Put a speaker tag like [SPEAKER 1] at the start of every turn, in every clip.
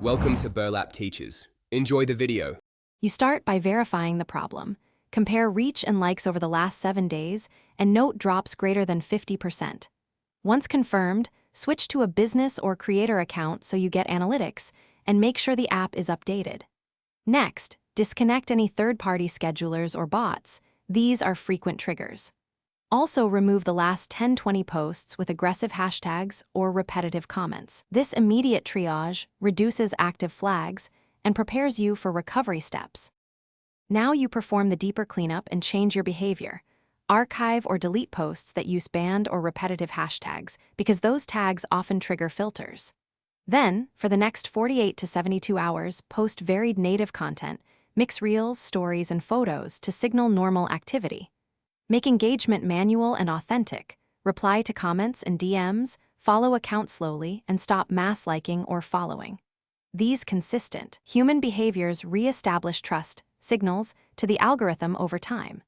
[SPEAKER 1] Welcome to Burlap Teachers. Enjoy the video.
[SPEAKER 2] You start by verifying the problem. Compare reach and likes over the last 7 days, and note drops greater than 50%. Once confirmed, switch to a business or creator account so you get analytics, and make sure the app is updated. Next, disconnect any third-party schedulers or bots. These are frequent triggers. Also, remove the last 10-20 posts with aggressive hashtags or repetitive comments. This immediate triage reduces active flags and prepares you for recovery steps. Now you perform the deeper cleanup and change your behavior. Archive or delete posts that use banned or repetitive hashtags, because those tags often trigger filters. Then, for the next 48 to 72 hours, post varied native content, mix reels, stories, and photos to signal normal activity. Make engagement manual and authentic. Reply to comments and DMs, follow accounts slowly, and stop mass liking or following. These consistent human behaviors re-establish trust signals to the algorithm over time.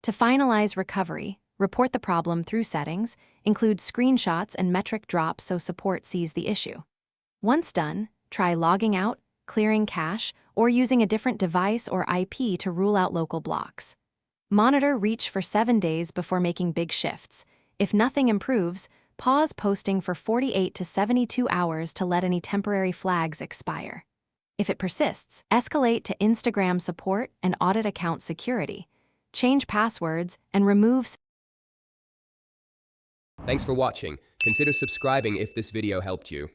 [SPEAKER 2] To finalize recovery, report the problem through settings, include screenshots and metric drops so support sees the issue. Once done, try logging out, clearing cache, or using a different device or IP to rule out local blocks. Monitor reach for 7 days before making big shifts. If nothing improves, pause posting for 48 to 72 hours to let any temporary flags expire. If it persists, escalate to Instagram support and audit account security. Change passwords and remove.
[SPEAKER 1] Thanks for watching. Consider subscribing if this video helped you.